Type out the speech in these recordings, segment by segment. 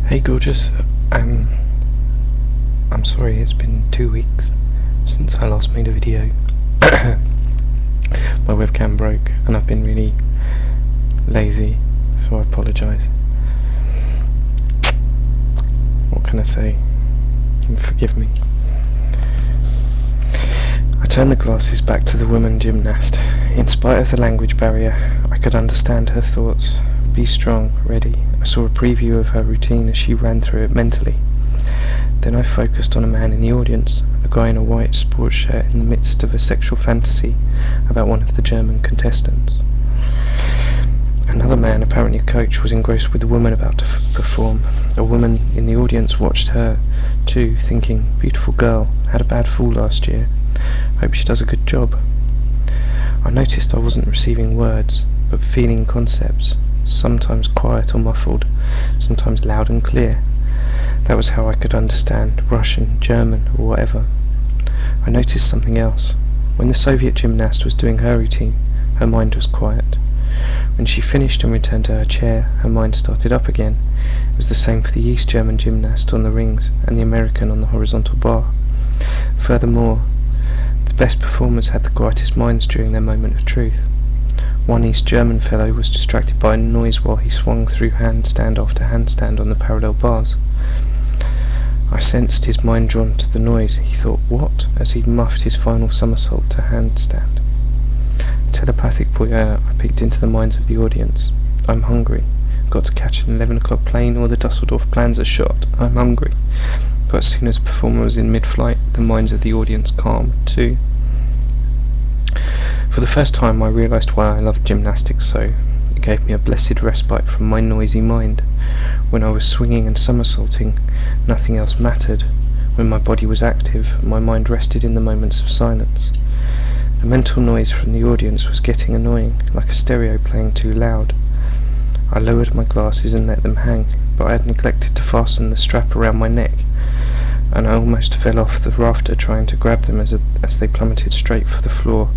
Hey gorgeous, I'm sorry it's been 2 weeks since I last made a video. My webcam broke and I've been really lazy, so I apologise. What can I say? Forgive me. I turned the glasses back to the woman gymnast. In spite of the language barrier, I could understand her thoughts. Be strong, ready. I saw a preview of her routine as she ran through it mentally. Then I focused on a man in the audience, a guy in a white sports shirt in the midst of a sexual fantasy about one of the German contestants. Another man, apparently a coach, was engrossed with the woman about to perform. A woman in the audience watched her too, thinking, beautiful girl, had a bad fall last year. Hope she does a good job. I noticed I wasn't receiving words, but feeling concepts, sometimes quiet or muffled, sometimes loud and clear. That was how I could understand Russian, German, or whatever. I noticed something else. When the Soviet gymnast was doing her routine, her mind was quiet. When she finished and returned to her chair, her mind started up again. It was the same for the East German gymnast on the rings and the American on the horizontal bar. Furthermore, the best performers had the quietest minds during their moment of truth. One East German fellow was distracted by a noise while he swung through handstand after handstand on the parallel bars. I sensed his mind drawn to the noise. He thought, what? As he muffed his final somersault to handstand. Telepathic voyeur, I peeked into the minds of the audience. I'm hungry. Got to catch an 11 o'clock plane or the Dusseldorf plans are shot. I'm hungry. But as soon as the performer was in mid-flight, the minds of the audience calmed too. For the first time I realised why I loved gymnastics so. It gave me a blessed respite from my noisy mind. When I was swinging and somersaulting, nothing else mattered. When my body was active, my mind rested in the moments of silence. The mental noise from the audience was getting annoying, like a stereo playing too loud. I lowered my glasses and let them hang, but I had neglected to fasten the strap around my neck, and I almost fell off the rafter trying to grab them as they plummeted straight for the floor.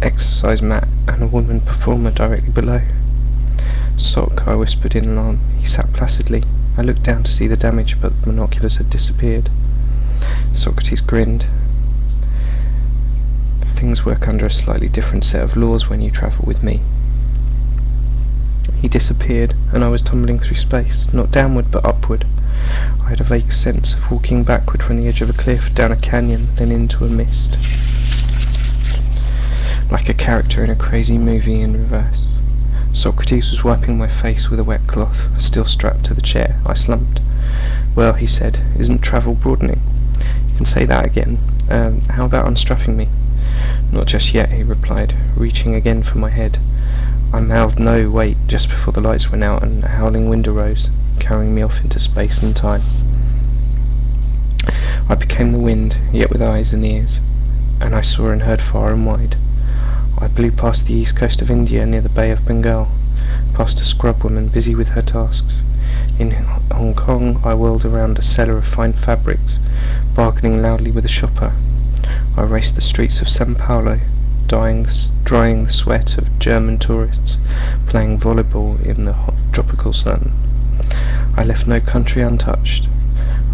Exercise mat and a woman performer directly below. Sock, I whispered in alarm. He sat placidly. I looked down to see the damage, but the binoculars had disappeared. Socrates grinned. Things work under a slightly different set of laws when you travel with me. He disappeared, and I was tumbling through space, not downward but upward. I had a vague sense of walking backward from the edge of a cliff, down a canyon, then into a mist. Like a character in a crazy movie in reverse. Socrates was wiping my face with a wet cloth, still strapped to the chair. I slumped. Well, he said, isn't travel broadening? You can say that again. How about unstrapping me? Not just yet, he replied, reaching again for my head. I mouthed no, wait, just before the lights went out and a howling wind arose, carrying me off into space and time. I became the wind, yet with eyes and ears, and I saw and heard far and wide. I blew past the east coast of India near the Bay of Bengal, past a scrub woman busy with her tasks. In Hong Kong I whirled around a seller of fine fabrics, bargaining loudly with a shopper. I raced the streets of Sao Paulo, drying the sweat of German tourists, playing volleyball in the hot tropical sun. I left no country untouched.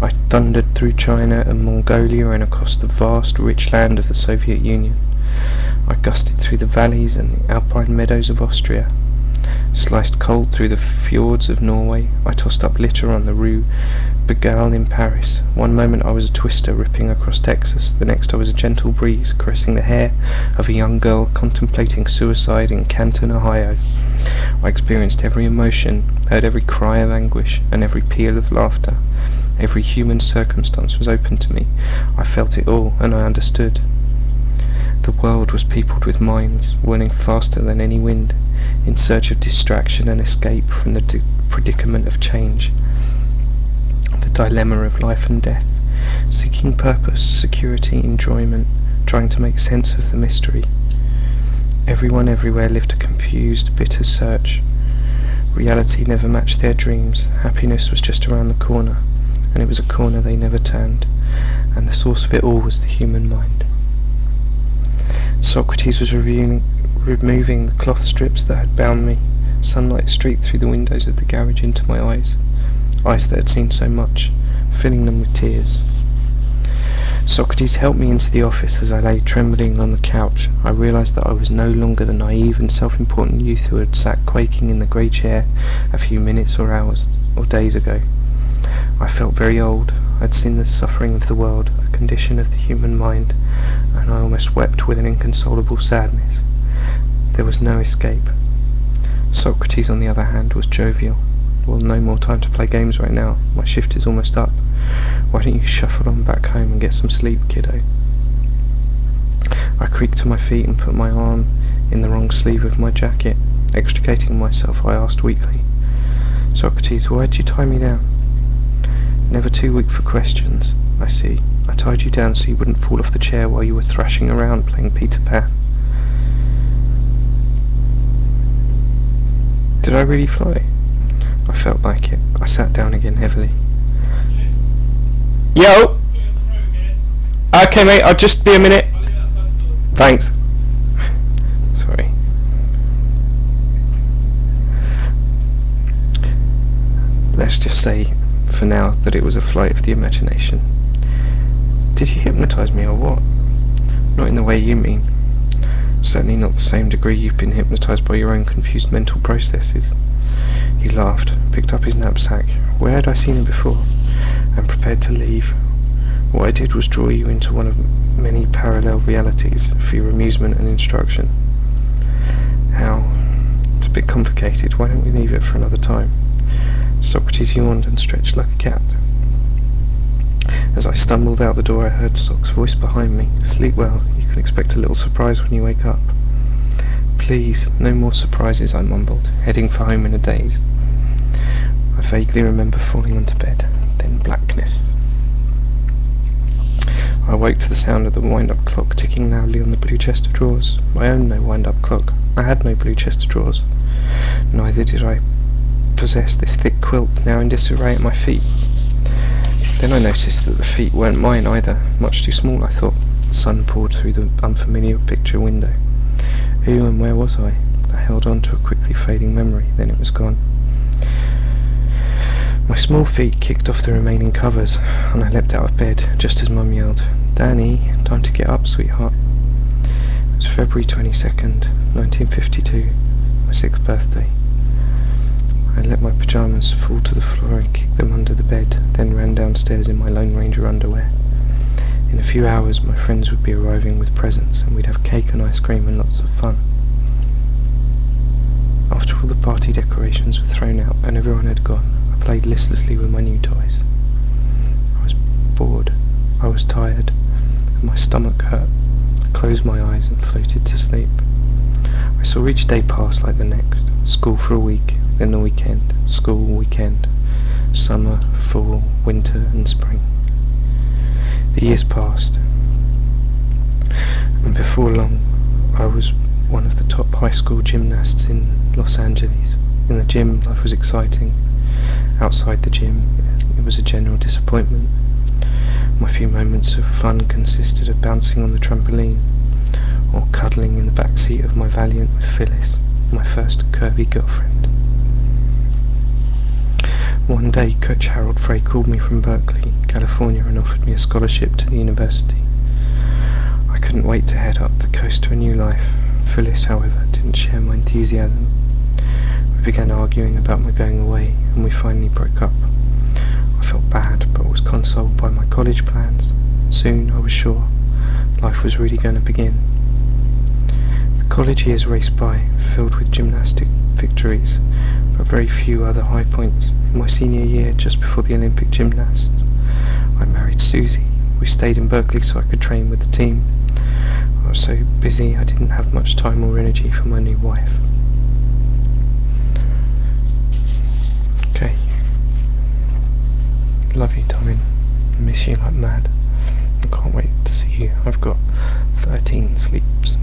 I thundered through China and Mongolia and across the vast, rich land of the Soviet Union. I gusted through the valleys and the alpine meadows of Austria, sliced cold through the fjords of Norway. I tossed up litter on the Rue Begal in Paris. One moment I was a twister ripping across Texas, the next I was a gentle breeze caressing the hair of a young girl contemplating suicide in Canton, Ohio. I experienced every emotion, heard every cry of anguish, and every peal of laughter. Every human circumstance was open to me. I felt it all, and I understood. The world was peopled with minds, whirling faster than any wind, in search of distraction and escape from the predicament of change, the dilemma of life and death, seeking purpose, security, enjoyment, trying to make sense of the mystery. Everyone everywhere lived a confused, bitter search. Reality never matched their dreams. Happiness was just around the corner, and it was a corner they never turned, and the source of it all was the human mind. Socrates was removing the cloth strips that had bound me. Sunlight streaked through the windows of the garage into my eyes. eyes that had seen so much, filling them with tears. Socrates helped me into the office. As I lay trembling on the couch, I realised that I was no longer the naive and self-important youth who had sat quaking in the grey chair a few minutes or hours or days ago. I felt very old. I'd seen the suffering of the world, the condition of the human mind, and I almost wept with an inconsolable sadness. There was no escape. Socrates, on the other hand, was jovial. Well, no more time to play games right now. My shift is almost up. Why don't you shuffle on back home and get some sleep, kiddo? I creaked to my feet and put my arm in the wrong sleeve of my jacket. Extricating myself, I asked weakly, "Socrates, why'd you tie me down?" "Never too weak for questions. I see. I tied you down so you wouldn't fall off the chair while you were thrashing around playing Peter Pan." Did I really fly? I felt like it. I sat down again heavily. Yo! Okay, mate, I'll just be a minute. Thanks. Sorry. Let's just say, for now, that it was a flight of the imagination. Did you hypnotise me or what? Not in the way you mean. Certainly not the same degree you've been hypnotised by your own confused mental processes. He laughed, picked up his knapsack. Where had I seen him before? And prepared to leave. What I did was draw you into one of many parallel realities for your amusement and instruction. How? It's a bit complicated. Why don't we leave it for another time? Socrates yawned and stretched like a cat. As I stumbled out the door, I heard Soc's voice behind me. Sleep well. You can expect a little surprise when you wake up. Please, no more surprises, I mumbled, heading for home in a daze. I vaguely remember falling onto bed, then blackness. I woke to the sound of the wind-up clock ticking loudly on the blue chest of drawers. I owned no wind-up clock. I had no blue chest of drawers. Neither did I possess this thick quilt, now in disarray at my feet. Then I noticed that the feet weren't mine either. Much too small, I thought. The sun poured through the unfamiliar picture window. Who and where was I? I held on to a quickly fading memory, then it was gone. My small feet kicked off the remaining covers, and I leapt out of bed just as Mum yelled, "Danny, time to get up, sweetheart." It was February 22nd, 1952, my 6th birthday. I let my pyjamas fall to the floor and kicked them under the bed, then ran downstairs in my Lone Ranger underwear. In a few hours my friends would be arriving with presents, and we'd have cake and ice cream and lots of fun. After all the party decorations were thrown out and everyone had gone, I played listlessly with my new toys. I was bored, I was tired, and my stomach hurt. I closed my eyes and floated to sleep. I saw each day pass like the next. School for a week, then the weekend, school, weekend, summer, fall, winter and spring. The years passed, and before long I was one of the top high school gymnasts in Los Angeles. In the gym life was exciting. Outside the gym it was a general disappointment. My few moments of fun consisted of bouncing on the trampoline or cuddling in the back seat of my Valiant with Phyllis, my first curvy girlfriend. One day Coach Harold Frey called me from Berkeley, California, and offered me a scholarship to the university. I couldn't wait to head up the coast to a new life. Phyllis, however, didn't share my enthusiasm. We began arguing about my going away, and we finally broke up. I felt bad, but was consoled by my college plans. Soon, I was sure, life was really going to begin. The college years raced by, filled with gymnastic victories, but very few other high points. In my senior year, just before the Olympic gymnasts, I married Susie. We stayed in Berkeley so I could train with the team. I was so busy I didn't have much time or energy for my new wife. Okay. Love you, darling. I miss you like mad. I can't wait to see you. I've got 13 sleeps.